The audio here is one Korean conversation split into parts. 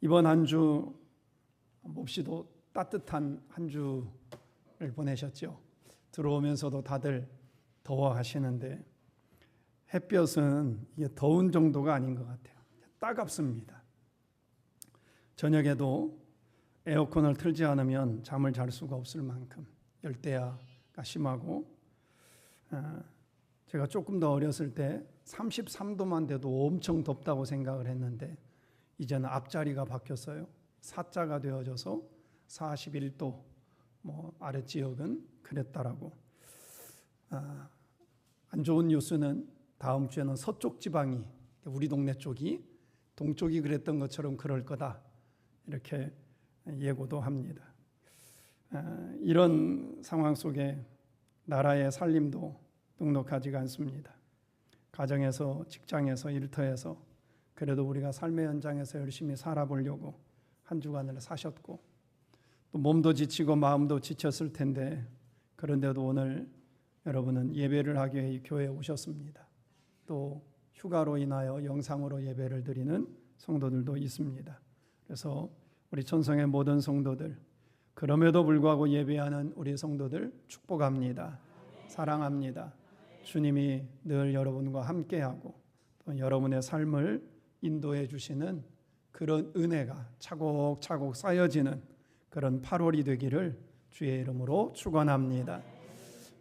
이번 한 주 몹시도 따뜻한 한 주를 보내셨죠. 들어오면서도 다들 더워하시는데 햇볕은 이게 더운 정도가 아닌 것 같아요. 따갑습니다. 저녁에도 에어컨을 틀지 않으면 잠을 잘 수가 없을 만큼 열대야가 심하고, 제가 조금 더 어렸을 때 33도만 돼도 엄청 덥다고 생각을 했는데 이제는 앞자리가 바뀌었어요. 4자가 되어져서 41도, 아랫지역은 그랬다라고. 안 좋은 뉴스는 다음 주에는 서쪽 지방이, 우리 동네 쪽이 동쪽이 그랬던 것처럼 그럴 거다, 이렇게 예고도 합니다. 이런 상황 속에 나라의 살림도 넉넉하지가 않습니다. 가정에서, 직장에서, 일터에서 그래도 우리가 삶의 현장에서 열심히 살아보려고 한 주간을 사셨고, 또 몸도 지치고 마음도 지쳤을 텐데 그런데도 오늘 여러분은 예배를 하기 위해 교회에 오셨습니다. 또 휴가로 인하여 영상으로 예배를 드리는 성도들도 있습니다. 그래서 우리 천성의 모든 성도들, 그럼에도 불구하고 예배하는 우리 성도들 축복합니다. 사랑합니다. 주님이 늘 여러분과 함께하고 또 여러분의 삶을 인도해 주시는 그런 은혜가 차곡차곡 쌓여지는 그런 8월이 되기를 주의 이름으로 축원합니다.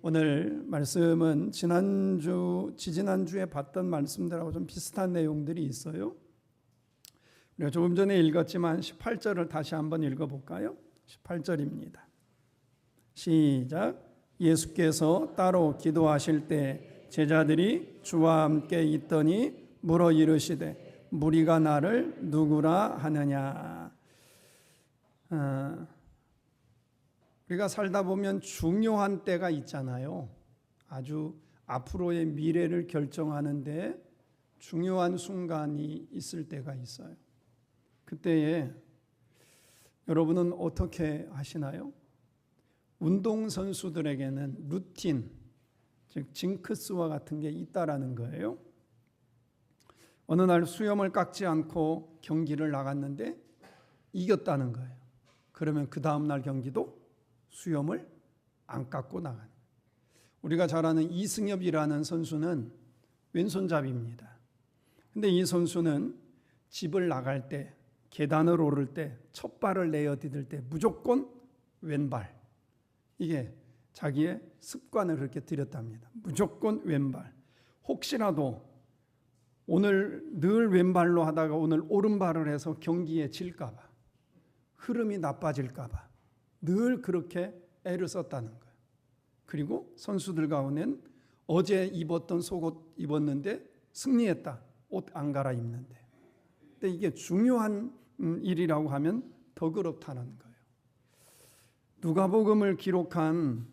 오늘 말씀은 지지난주에 봤던 말씀들하고 좀 비슷한 내용들이 있어요. 우리가 조금 전에 읽었지만 18절을 다시 한번 읽어볼까요? 18절입니다. 시작. 예수께서 따로 기도하실 때 제자들이 주와 함께 있더니 물어 이르시되 무리가 나를 누구라 하느냐. 우리가 살다 보면 중요한 때가 있잖아요. 아주 앞으로의 미래를 결정하는데 중요한 순간이 있을 때가 있어요. 그때에 여러분은 어떻게 하시나요? 운동선수들에게는 루틴, 즉 징크스와 같은 게 있다라는 거예요. 어느 날 수염을 깎지 않고 경기를 나갔는데 이겼다는 거예요. 그러면 그 다음날 경기도 수염을 안 깎고 나가는 거예요. 우리가 잘 아는 이승엽이라는 선수는 왼손잡이입니다. 근데 이 선수는 집을 나갈 때, 계단을 오를 때, 첫 발을 내어디딜 때 무조건 왼발. 이게 자기의 습관을 그렇게 들였답니다. 무조건 왼발. 혹시라도 오늘 늘 왼발로 하다가 오늘 오른발을 해서 경기에 질까 봐, 흐름이 나빠질까 봐 늘 그렇게 애를 썼다는 거예요. 그리고 선수들 가운데는 어제 입었던 속옷 입었는데 승리했다. 옷 안 갈아입는데. 근데 이게 중요한 일이라고 하면 더 그렇다는 거예요. 누가복음을 기록한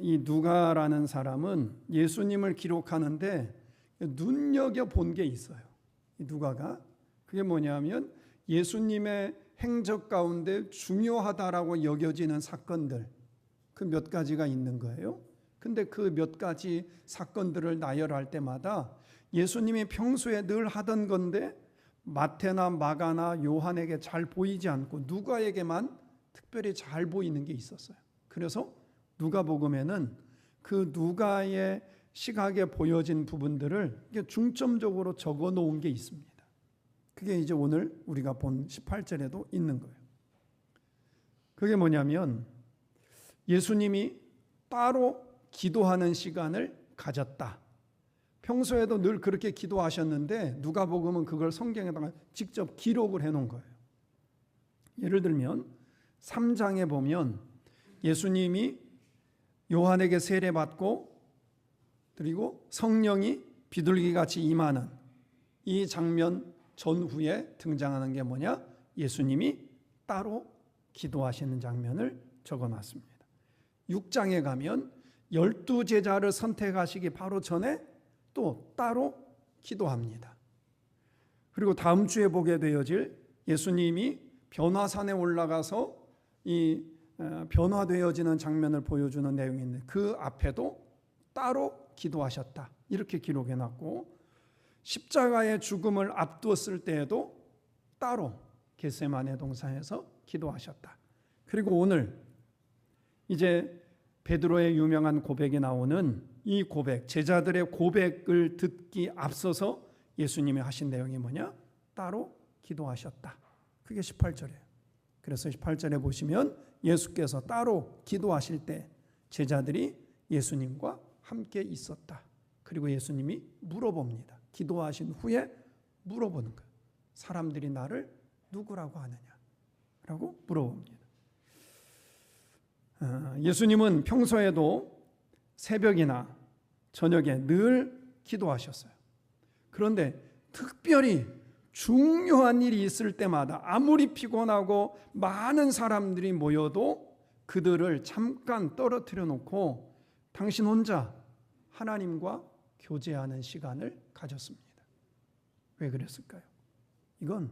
이 누가라는 사람은 예수님을 기록하는데 눈여겨본 게 있어요. 이 누가가. 그게 뭐냐면 예수님의 행적 가운데 중요하다라고 여겨지는 사건들, 그 몇 가지가 있는 거예요. 근데 그 몇 가지 사건들을 나열할 때마다 예수님이 평소에 늘 하던 건데 마태나 마가나 요한에게 잘 보이지 않고 누가에게만 특별히 잘 보이는 게 있었어요. 그래서 누가복음에는 그 누가의 시각에 보여진 부분들을 중점적으로 적어 놓은 게 있습니다. 그게 이제 오늘 우리가 본 18절에도 있는 거예요. 그게 뭐냐면 예수님이 따로 기도하는 시간을 가졌다. 평소에도 늘 그렇게 기도하셨는데 누가복음은 그걸 성경에다가 직접 기록을 해놓은 거예요. 예를 들면 3장에 보면 예수님이 요한에게 세례받고 그리고 성령이 비둘기같이 임하는 이 장면 전후에 등장하는 게 뭐냐? 예수님이 따로 기도하시는 장면을 적어놨습니다. 6장에 가면 12제자를 선택하시기 바로 전에 또 따로 기도합니다. 그리고 다음 주에 보게 되어질 예수님이 변화산에 올라가서 이 변화되어지는 장면을 보여주는 내용이 있는데 그 앞에도 따로 기도하셨다. 이렇게 기록해놨고 십자가의 죽음을 앞두었을 때에도 따로 겟세마네 동산에서 기도하셨다. 그리고 오늘 이제 베드로의 유명한 고백이 나오는 이 고백, 제자들의 고백을 듣기 앞서서 예수님이 하신 내용이 뭐냐? 따로 기도하셨다. 그게 18절이에요. 그래서 18절에 보시면 예수께서 따로 기도하실 때 제자들이 예수님과 함께 있었다. 그리고 예수님이 물어봅니다. 기도하신 후에 물어보는 거예요. 사람들이 나를 누구라고 하느냐? 라고 물어봅니다. 예수님은 평소에도 새벽이나 저녁에 늘 기도하셨어요. 그런데 특별히 중요한 일이 있을 때마다 아무리 피곤하고 많은 사람들이 모여도 그들을 잠깐 떨어뜨려 놓고 당신 혼자 하나님과 교제하는 시간을 가졌습니다. 왜 그랬을까요? 이건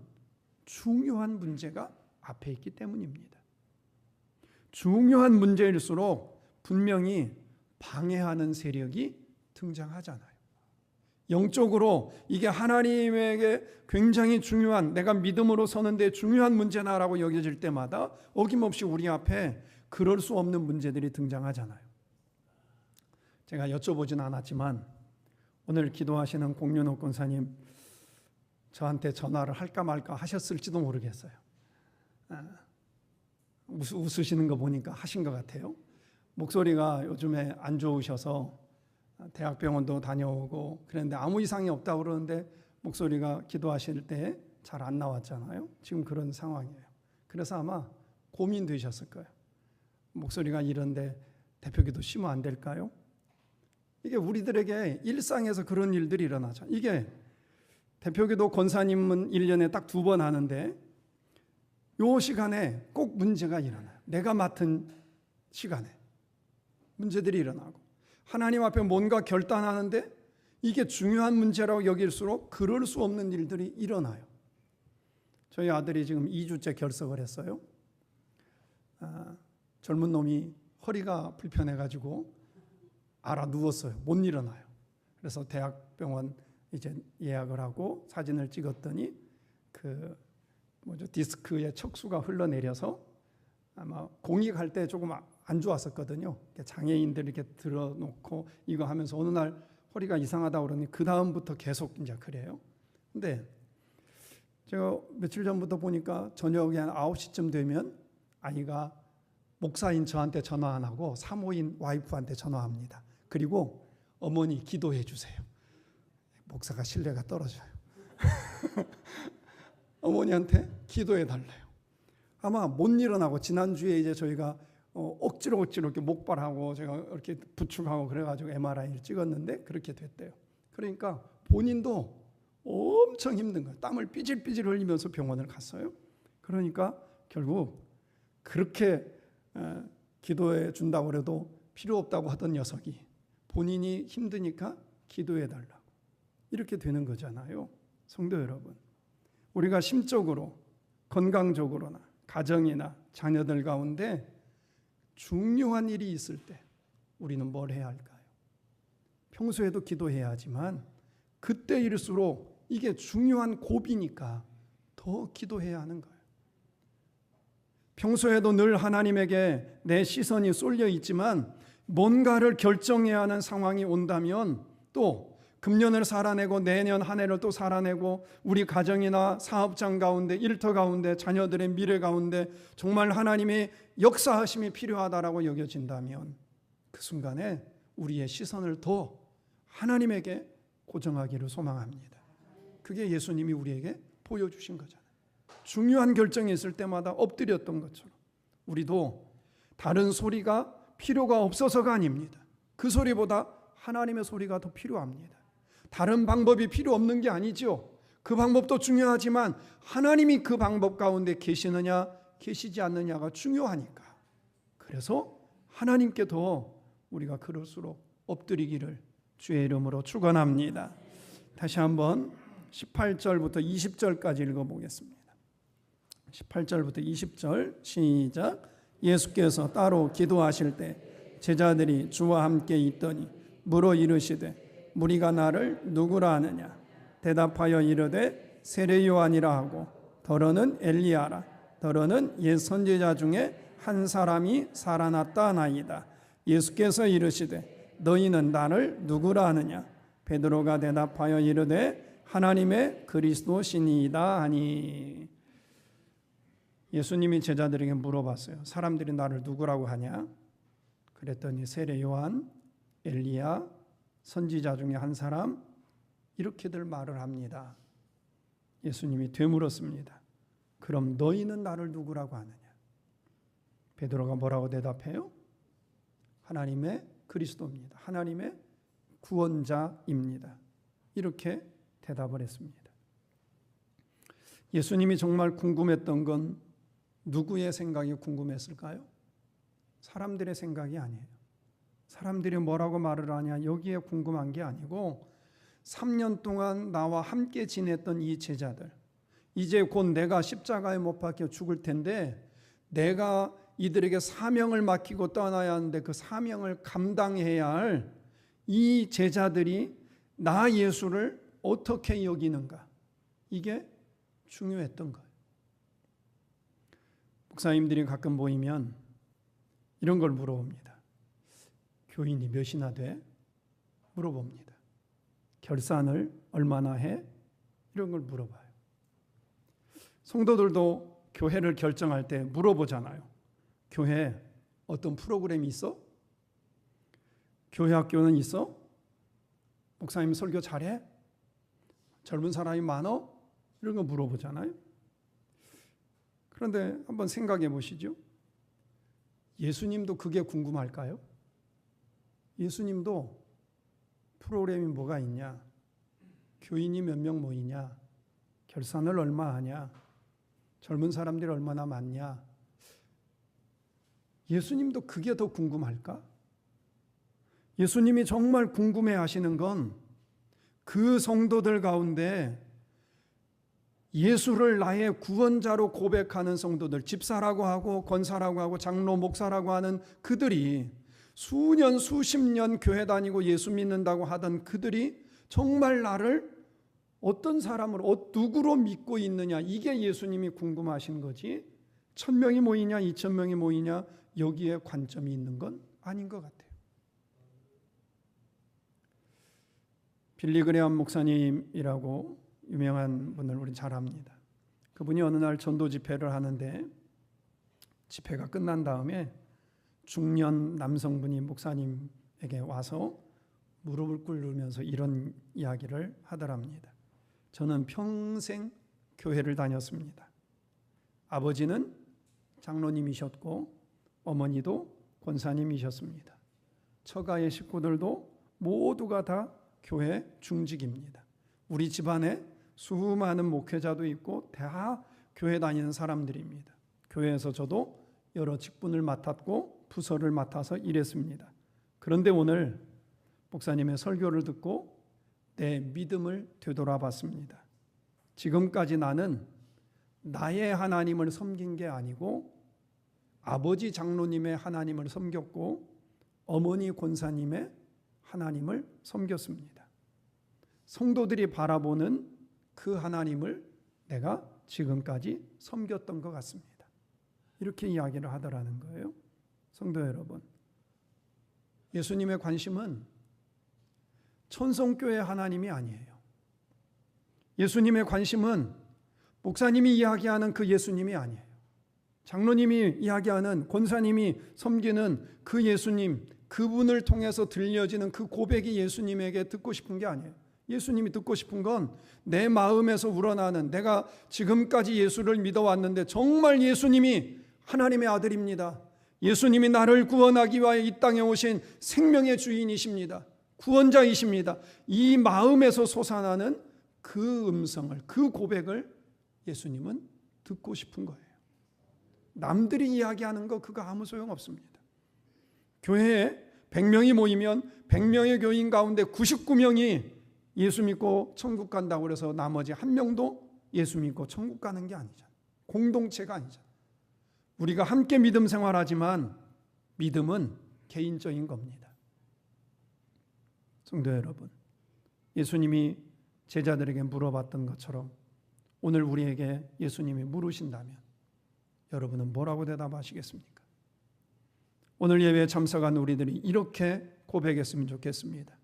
중요한 문제가 앞에 있기 때문입니다. 중요한 문제일수록 분명히 방해하는 세력이 등장하잖아요. 영적으로 이게 하나님에게 굉장히 중요한, 내가 믿음으로 서는데 중요한 문제나라고 여겨질 때마다 어김없이 우리 앞에 그럴 수 없는 문제들이 등장하잖아요. 제가 여쭤보진 않았지만 오늘 기도하시는 공윤옥 권사님 저한테 전화를 할까 말까 하셨을지도 모르겠어요. 웃으시는 거 보니까 하신 것 같아요. 목소리가 요즘에 안 좋으셔서 대학병원도 다녀오고 그랬는데 아무 이상이 없다고 그러는데 목소리가 기도하실 때 잘 안 나왔잖아요. 지금 그런 상황이에요. 그래서 아마 고민되셨을 거예요. 목소리가 이런데 대표기도 쉬면 안 될까요? 이게 우리들에게 일상에서 그런 일들이 일어나죠. 이게 대표기도 권사님은 1년에 딱 2번 하는데 요 시간에 꼭 문제가 일어나요. 내가 맡은 시간에 문제들이 일어나고 하나님 앞에 뭔가 결단하는데 이게 중요한 문제라고 여길수록 그럴 수 없는 일들이 일어나요. 저희 아들이 지금 2주째 결석을 했어요. 젊은 놈이 허리가 불편해가지고 알아 누웠어요. 못 일어나요. 그래서 대학병원 이제 예약을 하고 사진을 찍었더니 디스크에 척수가 흘러내려서 아마 공익할 때 조금 안 좋았었거든요. 장애인들 이렇게 들어놓고 이거 하면서 어느 날 허리가 이상하다 그러니 그 다음부터 계속 이제 그래요. 근데 제가 며칠 전부터 보니까 저녁에 한 9시쯤 되면 아이가 목사인 저한테 전화 안 하고 사모인 와이프한테 전화합니다. 그리고 어머니 기도해 주세요. 목사가 신뢰가 떨어져요. 어머니한테 기도해 달래요. 아마 못 일어나고 지난주에 이제 저희가 억지로 이렇게 목발하고 제가 이렇게 부축하고 그래가지고 MRI를 찍었는데 그렇게 됐대요. 그러니까 본인도 엄청 힘든 거예요. 땀을 삐질삐질 흘리면서 병원을 갔어요. 그러니까 결국 그렇게 기도해 준다고 해도 필요 없다고 하던 녀석이 본인이 힘드니까 기도해 달라고 이렇게 되는 거잖아요. 성도 여러분, 우리가 심적으로 건강적으로나 가정이나 자녀들 가운데 중요한 일이 있을 때 우리는 뭘 해야 할까요? 평소에도 기도해야 하지만 그때일수록 이게 중요한 고비니까 더 기도해야 하는 거예요. 평소에도 늘 하나님에게 내 시선이 쏠려 있지만 뭔가를 결정해야 하는 상황이 온다면 또 금년을 살아내고 내년 한 해를 또 살아내고 우리 가정이나 사업장 가운데 일터 가운데 자녀들의 미래 가운데 정말 하나님의 역사하심이 필요하다라고 여겨진다면 그 순간에 우리의 시선을 더 하나님에게 고정하기를 소망합니다. 그게 예수님이 우리에게 보여주신 거잖아요. 중요한 결정이 있을 때마다 엎드렸던 것처럼 우리도 다른 소리가 필요가 없어서가 아닙니다. 그 소리보다 하나님의 소리가 더 필요합니다. 다른 방법이 필요 없는 게 아니죠. 그 방법도 중요하지만 하나님이 그 방법 가운데 계시느냐 계시지 않느냐가 중요하니까. 그래서 하나님께 더 우리가 그럴수록 엎드리기를 주의 이름으로 축원합니다. 다시 한번 18절부터 20절까지 읽어보겠습니다. 18절부터 20절 시작. 예수께서 따로 기도하실 때 제자들이 주와 함께 있더니 물어 이르시되 무리가 나를 누구라 하느냐? 대답하여 이르되 세례 요한이라 하고 더러는 엘리야라. 더러는 옛 선지자 중에 한 사람이 살아났다 하나이다. 예수께서 이르시되 너희는 나를 누구라 하느냐? 베드로가 대답하여 이르되 하나님의 그리스도시니이다 하니. 예수님이 제자들에게 물어봤어요. 사람들이 나를 누구라고 하냐? 그랬더니 세례 요한, 엘리야, 선지자 중에 한 사람, 이렇게들 말을 합니다. 예수님이 되물었습니다. 그럼 너희는 나를 누구라고 하느냐? 베드로가 뭐라고 대답해요? 하나님의 그리스도입니다. 하나님의 구원자입니다. 이렇게 대답을 했습니다. 예수님이 정말 궁금했던 건 누구의 생각이 궁금했을까요? 사람들의 생각이 아니에요. 사람들이 뭐라고 말을 하냐 여기에 궁금한 게 아니고 3년 동안 나와 함께 지냈던 이 제자들, 이제 곧 내가 십자가에 못 박혀 죽을 텐데 내가 이들에게 사명을 맡기고 떠나야 하는데 그 사명을 감당해야 할 이 제자들이 나 예수를 어떻게 여기는가, 이게 중요했던 거예요. 목사님들이 가끔 모이면 이런 걸 물어봅니다. 교인이 몇이나 돼? 물어봅니다. 결산을 얼마나 해? 이런 걸 물어봐요. 성도들도 교회를 결정할 때 물어보잖아요. 교회 어떤 프로그램이 있어? 교회 학교는 있어? 목사님 설교 잘해? 젊은 사람이 많어? 이런 거 물어보잖아요. 그런데 한번 생각해 보시죠. 예수님도 그게 궁금할까요? 예수님도 프로그램이 뭐가 있냐? 교인이 몇 명 모이냐? 결산을 얼마 하냐? 젊은 사람들이 얼마나 많냐? 예수님도 그게 더 궁금할까? 예수님이 정말 궁금해 하시는 건 그 성도들 가운데 예수를 나의 구원자로 고백하는 성도들, 집사라고 하고 권사라고 하고 장로, 목사라고 하는 그들이 수년 수십 년 교회 다니고 예수 믿는다고 하던 그들이 정말 나를 어떤 사람으로 누구로 믿고 있느냐, 이게 예수님이 궁금하신 거지 1,000명이 모이냐 2,000명이 모이냐 여기에 관점이 있는 건 아닌 것 같아요. 빌리 그레엄 목사님이라고 유명한 분을 우리 잘 압니다. 그분이 어느 날 전도 집회를 하는데 집회가 끝난 다음에 중년 남성분이 목사님에게 와서 무릎을 꿇으면서 이런 이야기를 하더랍니다. 저는 평생 교회를 다녔습니다. 아버지는 장로님이셨고 어머니도 권사님이셨습니다. 처가의 식구들도 모두가 다 교회 중직입니다. 우리 집안에 수많은 목회자도 있고 다 교회 다니는 사람들입니다. 교회에서 저도 여러 직분을 맡았고 부서를 맡아서 일했습니다. 그런데 오늘 목사님의 설교를 듣고 내 믿음을 되돌아봤습니다. 지금까지 나는 나의 하나님을 섬긴 게 아니고 아버지 장로님의 하나님을 섬겼고 어머니 권사님의 하나님을 섬겼습니다. 성도들이 바라보는 그 하나님을 내가 지금까지 섬겼던 것 같습니다. 이렇게 이야기를 하더라는 거예요. 성도 여러분, 예수님의 관심은 천성교회 하나님이 아니에요. 예수님의 관심은 목사님이 이야기하는 그 예수님이 아니에요. 장로님이 이야기하는, 권사님이 섬기는 그 예수님, 그분을 통해서 들려지는 그 고백이 예수님에게 듣고 싶은 게 아니에요. 예수님이 듣고 싶은 건 내 마음에서 우러나는, 내가 지금까지 예수를 믿어왔는데 정말 예수님이 하나님의 아들입니다. 예수님이 나를 구원하기 위하여 이 땅에 오신 생명의 주인이십니다. 구원자이십니다. 이 마음에서 솟아나는 그 음성을, 그 고백을 예수님은 듣고 싶은 거예요. 남들이 이야기하는 거 그거 아무 소용 없습니다. 교회에 100명이 모이면 100명의 교인 가운데 99명이 예수 믿고 천국 간다고 그래서 나머지 1명도 예수 믿고 천국 가는 게 아니잖아요. 공동체가 아니잖아요. 우리가 함께 믿음 생활하지만 믿음은 개인적인 겁니다. 성도 여러분, 예수님이 제자들에게 물어봤던 것처럼 오늘 우리에게 예수님이 물으신다면 여러분은 뭐라고 대답하시겠습니까? 오늘 예배에 참석한 우리들이 이렇게 고백했으면 좋겠습니다.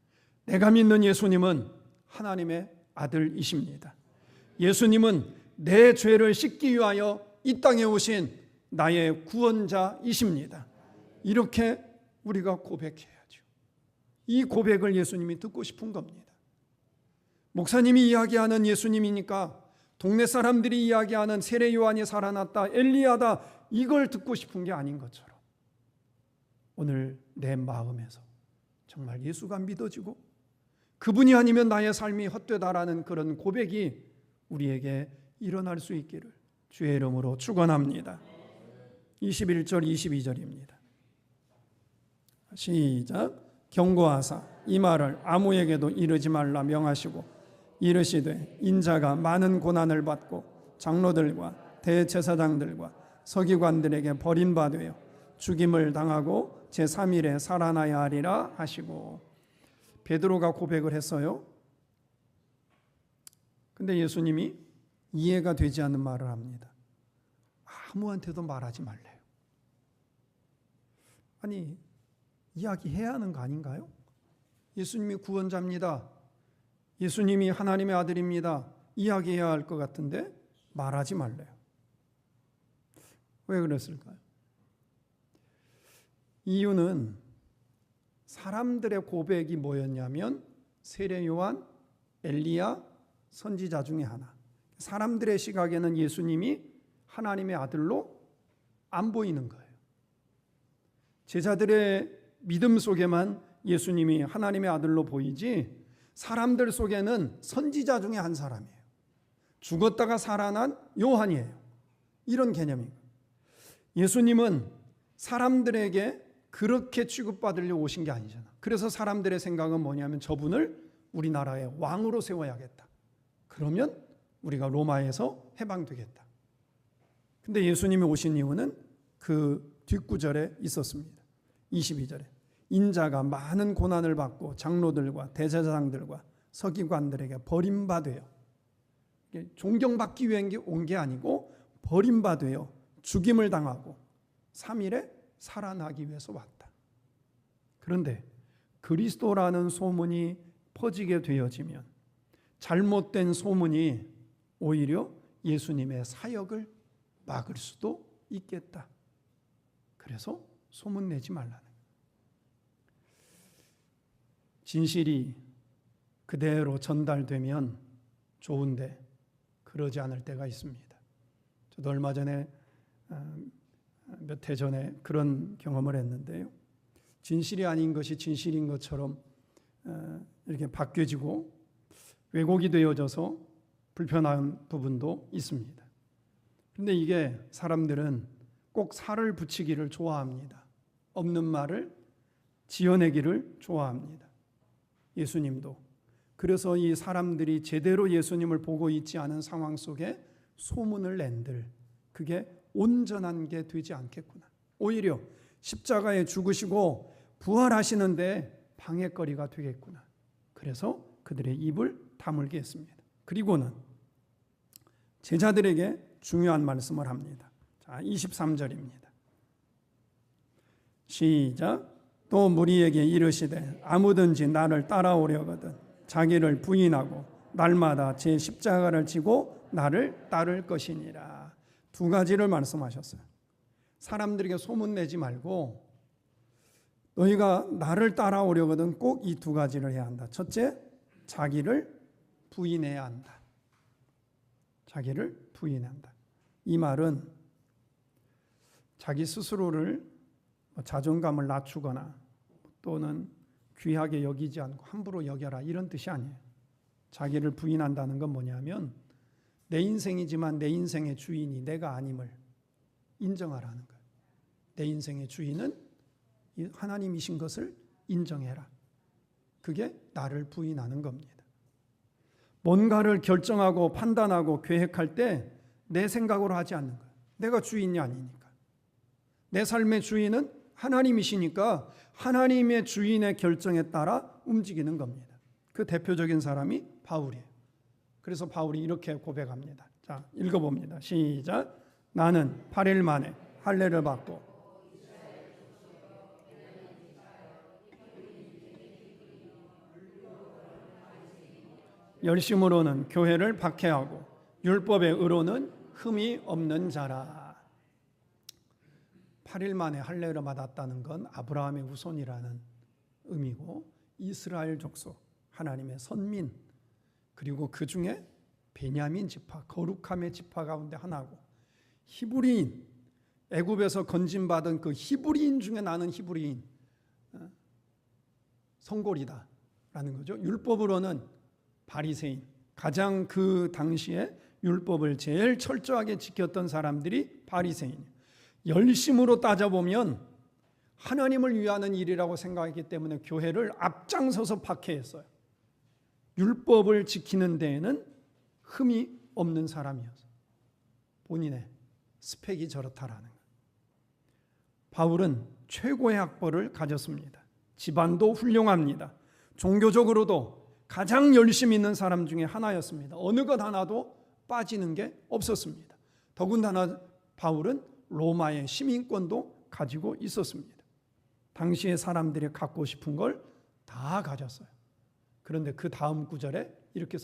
내가 믿는 예수님은 하나님의 아들이십니다. 예수님은 내 죄를 씻기 위하여 이 땅에 오신 나의 구원자이십니다. 이렇게 우리가 고백해야죠. 이 고백을 예수님이 듣고 싶은 겁니다. 목사님이 이야기하는 예수님이니까 동네 사람들이 이야기하는 세례 요한이 살아났다, 엘리야다, 이걸 듣고 싶은 게 아닌 것처럼 오늘 내 마음에서 정말 예수가 믿어지고 그분이 아니면 나의 삶이 헛되다라는 그런 고백이 우리에게 일어날 수 있기를 주의 이름으로 축원합니다. 21절 22절입니다. 시작. 경고하사 이 말을 아무에게도 이르지 말라 명하시고 이르시되 인자가 많은 고난을 받고 장로들과 대제사장들과 서기관들에게 버림받으며 죽임을 당하고 제3일에 살아나야 하리라 하시고. 베드로가 고백을 했어요. 근데 예수님이 이해가 되지 않는 말을 합니다. 아무한테도 말하지 말래요. 아니, 이야기해야 하는 거 아닌가요? 예수님이 구원자입니다. 예수님이 하나님의 아들입니다. 이야기해야 할 것 같은데 말하지 말래요. 왜 그랬을까요? 이유는 사람들의 고백이 뭐였냐면 세례 요한, 엘리야, 선지자 중에 하나. 사람들의 시각에는 예수님이 하나님의 아들로 안 보이는 거예요. 제자들의 믿음 속에만 예수님이 하나님의 아들로 보이지 사람들 속에는 선지자 중에 한 사람이에요. 죽었다가 살아난 요한이에요. 이런 개념이에요. 예수님은 사람들에게 그렇게 취급받으려고 오신 게 아니잖아. 그래서 사람들의 생각은 뭐냐면 저분을 우리나라의 왕으로 세워야겠다. 그러면 우리가 로마에서 해방되겠다. 근데 예수님이 오신 이유는 그 뒷구절에 있었습니다. 22절에 인자가 많은 고난을 받고 장로들과 대제사장들과 서기관들에게 버림받아요. 존경받기 위해 온 게 아니고 버림받아요. 죽임을 당하고 3일에 살아나기 위해서 왔다. 그런데 그리스도라는 소문이 퍼지게 되어지면 잘못된 소문이 오히려 예수님의 사역을 막을 수도 있겠다. 그래서 소문내지 말라는. 진실이 그대로 전달되면 좋은데 그러지 않을 때가 있습니다. 저도 얼마 전에 몇 해 전에 그런 경험을 했는데요. 진실이 아닌 것이 진실인 것처럼 이렇게 바뀌어지고 왜곡이 되어져서 불편한 부분도 있습니다. 그런데 이게 사람들은 꼭 살을 붙이기를 좋아합니다. 없는 말을 지어내기를 좋아합니다. 예수님도. 그래서 이 사람들이 제대로 예수님을 보고 있지 않은 상황 속에 소문을 낸들 그게 온전한 게 되지 않겠구나. 오히려 십자가에 죽으시고 부활하시는데 방해거리가 되겠구나. 그래서 그들의 입을 다물게 했습니다. 그리고는 제자들에게 중요한 말씀을 합니다. 자, 23절입니다. 시작. 또 무리에게 이르시되 아무든지 나를 따라오려거든 자기를 부인하고 날마다 제 십자가를 지고 나를 따를 것이니라. 두 가지를 말씀하셨어요. 사람들에게 소문내지 말고 너희가 나를 따라오려거든 꼭 이 두 가지를 해야 한다. 첫째, 자기를 부인해야 한다. 자기를 부인한다. 이 말은 자기 스스로를 자존감을 낮추거나 또는 귀하게 여기지 않고 함부로 여겨라 이런 뜻이 아니에요. 자기를 부인한다는 건 뭐냐면 내 인생이지만 내 인생의 주인이 내가 아님을 인정하라는 거예요. 내 인생의 주인은 하나님이신 것을 인정해라. 그게 나를 부인하는 겁니다. 뭔가를 결정하고 판단하고 계획할 때 내 생각으로 하지 않는 거예요. 내가 주인이 아니니까. 내 삶의 주인은 하나님이시니까 하나님의 주인의 결정에 따라 움직이는 겁니다. 그 대표적인 사람이 바울이에요. 그래서 바울이 이렇게 고백합니다. 자, 읽어봅니다. 시작. 나는 8일 만에 할례를 받고 열심으로는 교회를 박해하고 율법의 의로는 흠이 없는 자라. 8일 만에 할례를 받았다는 건 아브라함의 후손이라는 의미고 이스라엘 족속, 하나님의 선민, 그리고 그 중에 베냐민 지파, 거룩함의 지파 가운데 하나고 히브리인, 애굽에서 건진받은 그 히브리인 중에 나는 히브리인, 성골이다라는 거죠. 율법으로는 바리새인, 가장 그 당시에 율법을 제일 철저하게 지켰던 사람들이 바리새인. 열심으로 따져보면 하나님을 위하는 일이라고 생각했기 때문에 교회를 앞장서서 박해했어요. 율법을 지키는 데에는 흠이 없는 사람이어서 본인의 스펙이 저렇다라는 거예요. 바울은 최고의 학벌을 가졌습니다. 집안도 훌륭합니다. 종교적으로도 가장 열심 있는 사람 중에 하나였습니다. 어느 것 하나도 빠지는 게 없었습니다. 더군다나 바울은 로마의 시민권도 가지고 있었습니다. 당시의 사람들이 갖고 싶은 걸 다 가졌어요. 그런데 그 다음 구절에 이렇게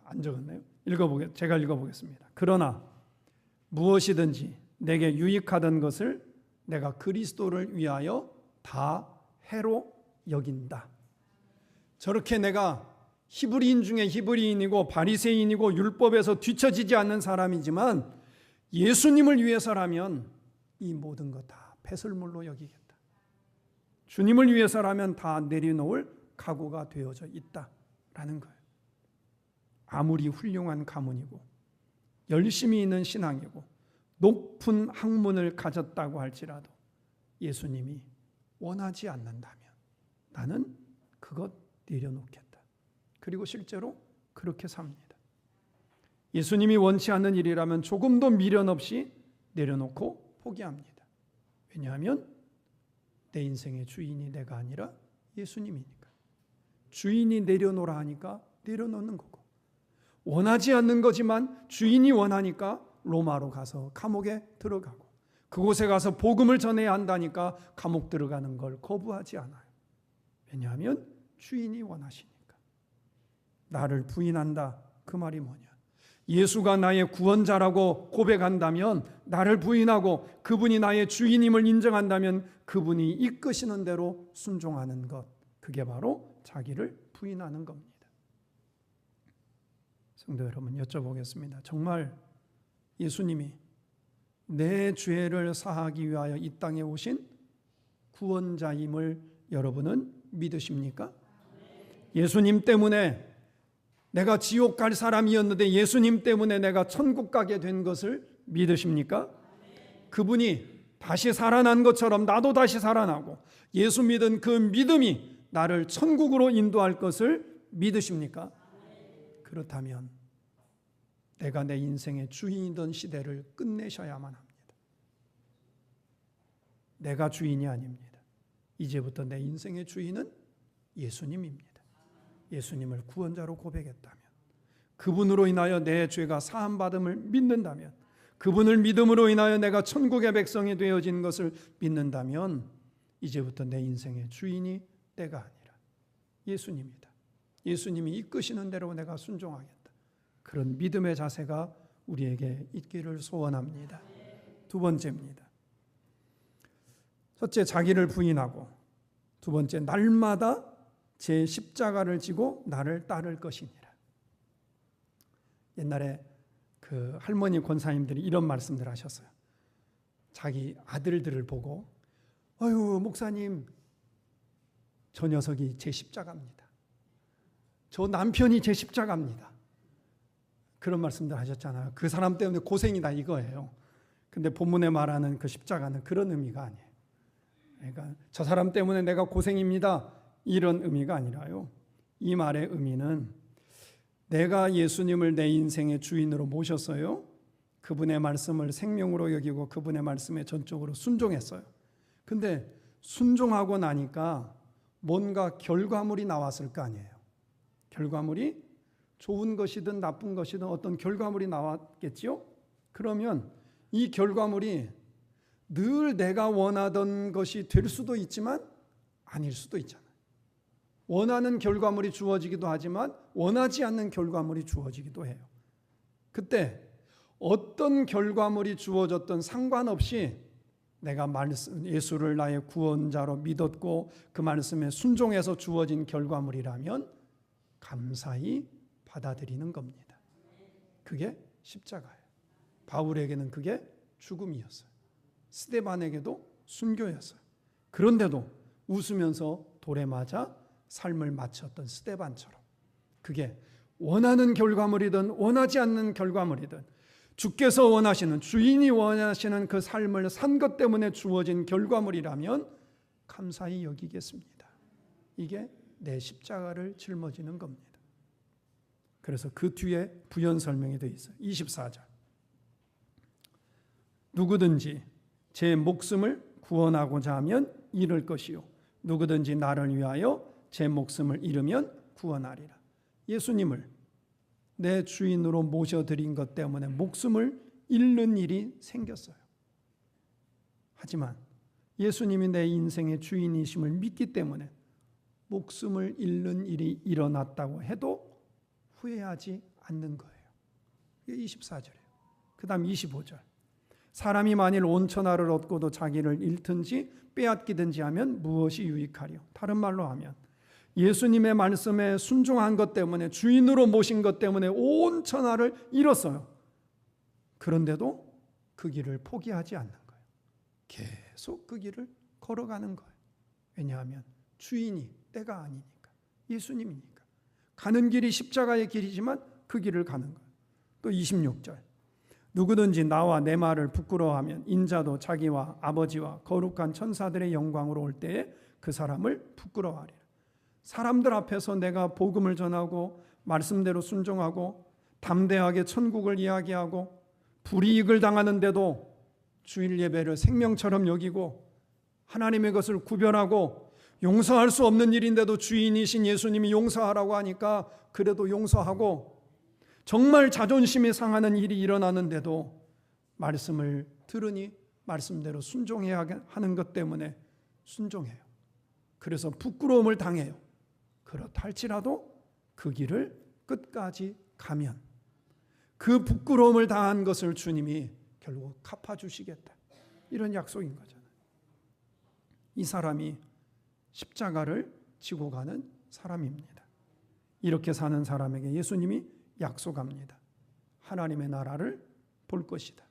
안 적었네요. 제가 읽어보겠습니다. 그러나 무엇이든지 내게 유익하던 것을 내가 그리스도를 위하여 다 해로 여긴다. 저렇게 내가 히브리인 중에 히브리인이고 바리새인이고 율법에서 뒤처지지 않는 사람이지만 예수님을 위해서라면 이 모든 것 다 배설물로 여기겠다. 주님을 위해서라면 다 내려놓을 각오가 되어져 있다라는 거예요. 아무리 훌륭한 가문이고 열심히 있는 신앙이고 높은 학문을 가졌다고 할지라도 예수님이 원하지 않는다면 나는 그것 내려놓겠다. 그리고 실제로 그렇게 삽니다. 예수님이 원치 않는 일이라면 조금도 미련 없이 내려놓고 포기합니다. 왜냐하면 내 인생의 주인이 내가 아니라 예수님이니까. 주인이 내려놓으라 하니까 내려놓는 거고, 원하지 않는 거지만 주인이 원하니까 로마로 가서 감옥에 들어가고, 그곳에 가서 복음을 전해야 한다니까 감옥 들어가는 걸 거부하지 않아요. 왜냐하면 주인이 원하시니까. 나를 부인한다, 그 말이 뭐냐? 예수가 나의 구원자라고 고백한다면, 나를 부인하고 그분이 나의 주인임을 인정한다면 그분이 이끄시는 대로 순종하는 것, 그게 바로 자기를 부인하는 겁니다. 성도 여러분, 여쭤보겠습니다. 정말 예수님이 내 죄를 사하기 위하여 이 땅에 오신 구원자임을 여러분은 믿으십니까? 예수님 때문에 내가 지옥 갈 사람이었는데 예수님 때문에 내가 천국 가게 된 것을 믿으십니까? 그분이 다시 살아난 것처럼 나도 다시 살아나고 예수 믿은 그 믿음이 나를 천국으로 인도할 것을 믿으십니까? 그렇다면 내가 내 인생의 주인이던 시대를 끝내셔야만 합니다. 내가 주인이 아닙니다. 이제부터 내 인생의 주인은 예수님입니다. 예수님을 구원자로 고백했다면, 그분으로 인하여 내 죄가 사함받음을 믿는다면, 그분을 믿음으로 인하여 내가 천국의 백성이 되어진 것을 믿는다면 이제부터 내 인생의 주인이 내가 아니라 예수님이다. 예수님이 이끄시는 대로 내가 순종하겠다. 그런 믿음의 자세가 우리에게 있기를 소원합니다. 두 번째입니다. 첫째, 자기를 부인하고, 두 번째, 날마다 제 십자가를 지고 나를 따를 것이니라. 옛날에 그 할머니 권사님들이 이런 말씀들 하셨어요. 자기 아들들을 보고, 아유 목사님, 저 녀석이 제 십자가입니다. 저 남편이 제 십자가입니다. 그런 말씀들 하셨잖아요. 그 사람 때문에 고생이다 이거예요. 근데 본문에 말하는 그 십자가는 그런 의미가 아니에요. 그러니까 저 사람 때문에 내가 고생입니다, 이런 의미가 아니라요. 이 말의 의미는 내가 예수님을 내 인생의 주인으로 모셨어요. 그분의 말씀을 생명으로 여기고 그분의 말씀에 전적으로 순종했어요. 근데 순종하고 나니까 뭔가 결과물이 나왔을 거 아니에요. 결과물이 좋은 것이든 나쁜 것이든 어떤 결과물이 나왔겠지요. 그러면 이 결과물이 늘 내가 원하던 것이 될 수도 있지만 아닐 수도 있잖아요. 원하는 결과물이 주어지기도 하지만 원하지 않는 결과물이 주어지기도 해요. 그때 어떤 결과물이 주어졌든 상관없이 내가 예수를 나의 구원자로 믿었고 그 말씀에 순종해서 주어진 결과물이라면 감사히 받아들이는 겁니다. 그게 십자가예요. 바울에게는 그게 죽음이었어요. 스데반에게도 순교였어요. 그런데도 웃으면서 돌에 맞아 삶을 마쳤던 스데반처럼 그게 원하는 결과물이든 원하지 않는 결과물이든 주께서 원하시는, 주인이 원하시는 그 삶을 산 것 때문에 주어진 결과물이라면 감사히 여기겠습니다. 이게 내 십자가를 짊어지는 겁니다. 그래서 그 뒤에 부연 설명이 되어 있어요. 24절. 누구든지 제 목숨을 구원하고자 하면 잃을 것이요 누구든지 나를 위하여 제 목숨을 잃으면 구원하리라. 예수님을 내 주인으로 모셔드린 것 때문에 목숨을 잃는 일이 생겼어요. 하지만 예수님이 내 인생의 주인이심을 믿기 때문에 목숨을 잃는 일이 일어났다고 해도 후회하지 않는 거예요. 이게 24절이에요. 그 다음 25절. 사람이 만일 온 천하를 얻고도 자기를 잃든지 빼앗기든지 하면 무엇이 유익하리요? 다른 말로 하면 예수님의 말씀에 순종한 것 때문에 주인으로 모신 것 때문에 온 천하를 잃었어요. 그런데도 그 길을 포기하지 않는 거예요. 계속 그 길을 걸어가는 거예요. 왜냐하면 주인이 때가 아니니까. 예수님이니까. 가는 길이 십자가의 길이지만 그 길을 가는 거예요. 또 26절. 누구든지 나와 내 말을 부끄러워하면 인자도 자기와 아버지와 거룩한 천사들의 영광으로 올 때에 그 사람을 부끄러워하리라. 사람들 앞에서 내가 복음을 전하고 말씀대로 순종하고 담대하게 천국을 이야기하고 불이익을 당하는데도 주일 예배를 생명처럼 여기고 하나님의 것을 구별하고 용서할 수 없는 일인데도 주인이신 예수님이 용서하라고 하니까 그래도 용서하고 정말 자존심이 상하는 일이 일어나는데도 말씀을 들으니 말씀대로 순종해야 하는 것 때문에 순종해요. 그래서 부끄러움을 당해요. 그렇다 할지라도 그 길을 끝까지 가면 그 부끄러움을 당한 것을 주님이 결국 갚아주시겠다. 이런 약속인 거잖아요. 이 사람이 십자가를 지고 가는 사람입니다. 이렇게 사는 사람에게 예수님이 약속합니다. 하나님의 나라를 볼 것이다.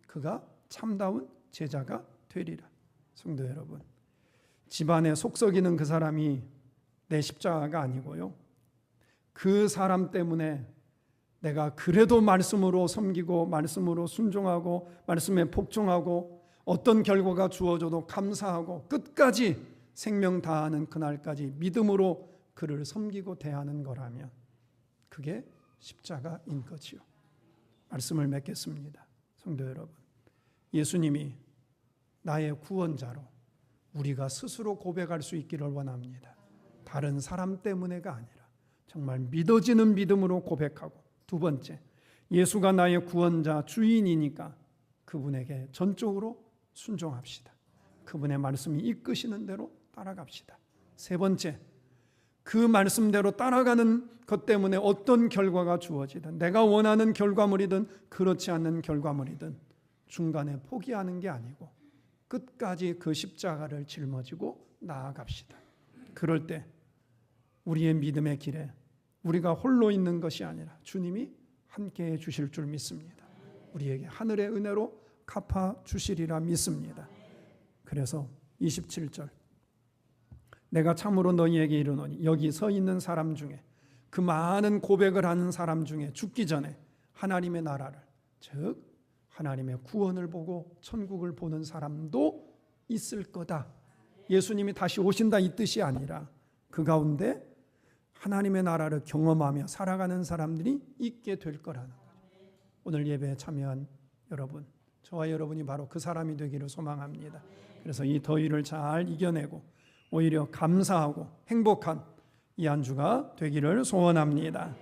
그가 참다운 제자가 되리라. 성도 여러분, 집안에 속썩이는 그 사람이 내 십자가가 아니고요. 그 사람 때문에 내가 그래도 말씀으로 섬기고 말씀으로 순종하고 말씀에 복종하고 어떤 결과가 주어져도 감사하고 끝까지 생명 다하는 그날까지 믿음으로 그를 섬기고 대하는 거라면 그게 십자가인 거지요. 말씀을 맺겠습니다. 성도 여러분, 예수님이 나의 구원자로 우리가 스스로 고백할 수 있기를 원합니다. 다른 사람 때문에가 아니라 정말 믿어지는 믿음으로 고백하고, 두 번째, 예수가 나의 구원자 주인이니까 그분에게 전적으로 순종합시다. 그분의 말씀이 이끄시는 대로 따라갑시다. 세 번째, 그 말씀대로 따라가는 것 때문에 어떤 결과가 주어지든 내가 원하는 결과물이든 그렇지 않는 결과물이든 중간에 포기하는 게 아니고 끝까지 그 십자가를 짊어지고 나아갑시다. 그럴 때 우리의 믿음의 길에 우리가 홀로 있는 것이 아니라 주님이 함께해 주실 줄 믿습니다. 우리에게 하늘의 은혜로 갚아 주시리라 믿습니다. 그래서 27절, 내가 참으로 너희에게 이르노니 여기 서 있는 사람 중에 그 많은 고백을 하는 사람 중에 죽기 전에 하나님의 나라를, 즉 하나님의 구원을 보고 천국을 보는 사람도 있을 거다. 예수님이 다시 오신다 이 뜻이 아니라 그 가운데 하나님의 나라를 경험하며 살아가는 사람들이 있게 될 거라는 거죠. 오늘 예배에 참여한 여러분, 저와 여러분이 바로 그 사람이 되기를 소망합니다. 그래서 이 더위를 잘 이겨내고 오히려 감사하고 행복한 이 한 주가 되기를 소원합니다.